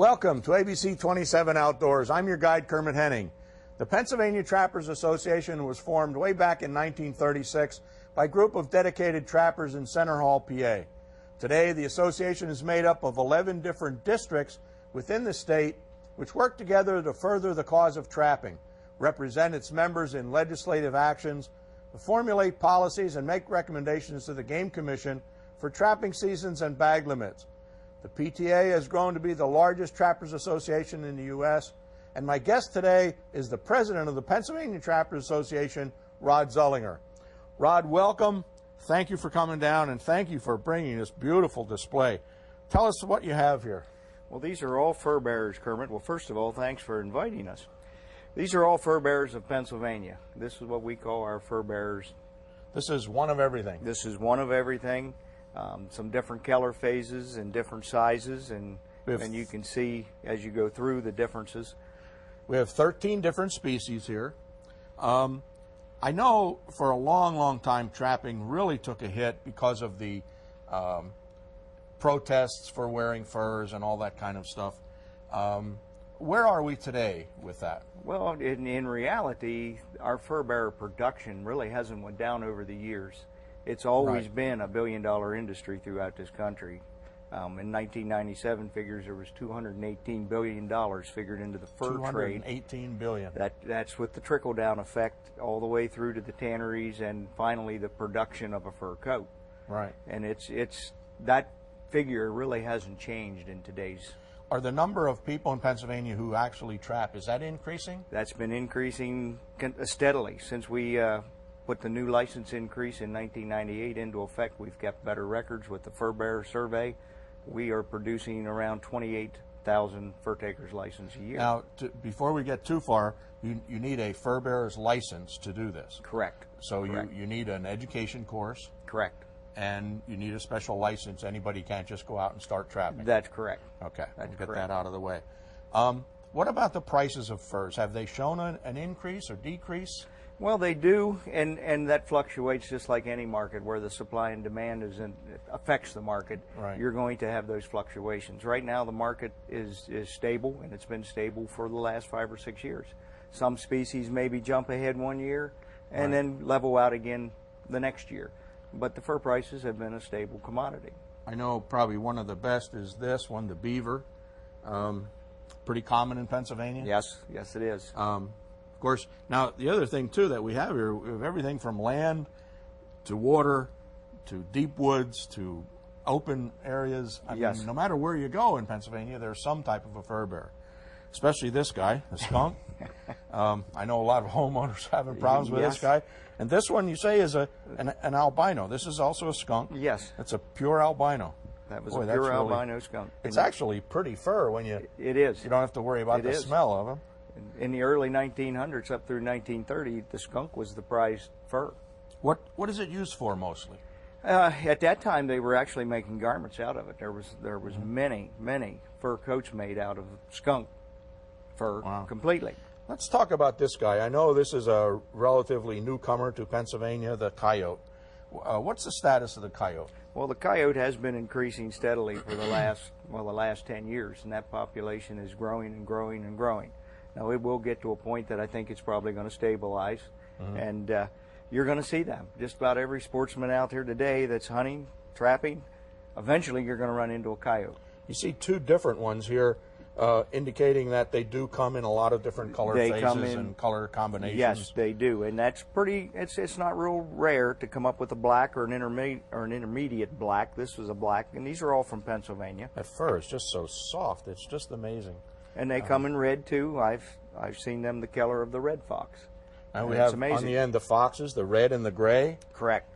Welcome to ABC 27 Outdoors. I'm your guide, Kermit Henning. The Pennsylvania Trappers Association was formed way back in 1936 by a group of dedicated trappers in Center Hall, PA. Today, the association is made up of 11 different districts within the state which work together to further the cause of trapping, represent its members in legislative actions, formulate policies, and make recommendations to the Game Commission for trapping seasons and bag limits. The PTA has grown to be the largest trappers association in the U.S., and my guest today is the president of the Pennsylvania Trappers Association, Rod Zullinger. Rod, welcome. Thank you for coming down, and thank you for bringing this beautiful display. Tell us what you have here. Well, these are all fur bearers, Kermit. Well, first of all, thanks for inviting us. These are all fur bearers of Pennsylvania. This is what we call our fur bearers. This is one of everything. This is one of everything. Some different color phases and different sizes, and you can see as you go through the differences. We have 13 different species here. I know for a long, long time trapping really took a hit because of the protests for wearing furs and all that kind of stuff. Where are we today with that? Well, in reality, our fur bearer production really hasn't went down over the years. It's always been a billion-dollar industry throughout this country. In 1997 figures, there was $218 billion figured into the fur trade. $218 billion. That's with the trickle-down effect all the way through to the tanneries and finally the production of a fur coat. Right. And it's that figure really hasn't changed in today's. Are the number of people in Pennsylvania who actually trap, is that increasing? That's been increasing steadily since we put the new license increase in 1998 into effect. We've kept better records with the Fur Bearer Survey. We are producing around 28,000 fur takers license a year. Now, before we get too far, you need a fur bearer's license to do this. Correct. So Correct. You need an education course. Correct. And you need a special license. Anybody can't just go out and start trapping. That's correct. Okay, That's we'll get correct. that out of the way. What about the prices of furs? Have they shown an increase or decrease? Well, they do, and that fluctuates just like any market where the supply and demand affects the market. Right. You're going to have those fluctuations. Right now, the market is stable, and it's been stable for the last 5 or 6 years. Some species maybe jump ahead one year and then level out again the next year. But the fur prices have been a stable commodity. I know probably one of the best is this one, the beaver. Pretty common in Pennsylvania. Yes, yes it is. Of course, now the other thing too that we have here, we have everything from land to water to deep woods to open areas. I mean, no matter where you go in Pennsylvania, there's some type of a fur bearer. Especially this guy, the skunk. I know a lot of homeowners having problems with this guy. And this one you say is an albino. This is also a skunk. Yes. It's a pure albino. That was a pure albino skunk. It's actually pretty fur when you... It is. You don't have to worry about the smell of them. In the early 1900s up through 1930, the skunk was the prized fur. What is it used for mostly? At that time, they were actually making garments out of it. There was many fur coats made out of skunk fur completely. Let's talk about this guy. I know this is a relatively newcomer to Pennsylvania, the coyote. What's the status of the coyote? Well, the coyote has been increasing steadily for the last 10 years, and that population is growing and growing and growing. Now, it will get to a point that I think it's probably going to stabilize, and you're going to see them. Just about every sportsman out there today that's hunting, trapping, eventually you're going to run into a coyote. You see two different ones here, indicating that they do come in a lot of different color phases and color combinations. Yes, they do, and that's pretty. It's not real rare to come up with a black or an intermediate black. This was a black, and these are all from Pennsylvania. That fur is just so soft; it's just amazing. And they come in red too. I've seen them the color of the red fox. And we have on the end the foxes, the red and the gray. Correct.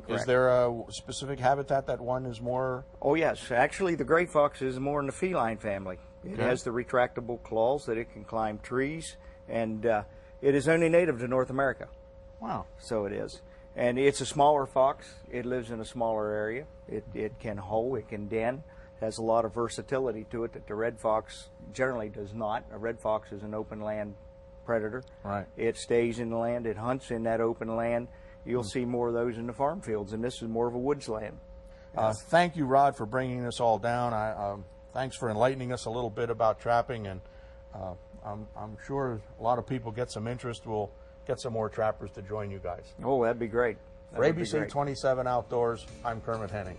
Is there a specific habitat that one is more? Oh yes, actually the gray fox is more in the feline family. It has the retractable claws that it can climb trees, and it is only native to North America. Wow. So it is. And it's a smaller fox. It lives in a smaller area. It can hoe, it can den. Has a lot of versatility to it that the red fox generally does not. A red fox is an open land predator. Right. It stays in the land. It hunts in that open land. You'll see more of those in the farm fields, and this is more of a woods land. Thank you, Rod, for bringing this all down. thanks for enlightening us a little bit about trapping, and I'm sure a lot of people get some interest. We'll get some more trappers to join you guys. Oh, that'd be great. For ABC 27 Outdoors, I'm Kermit Henning.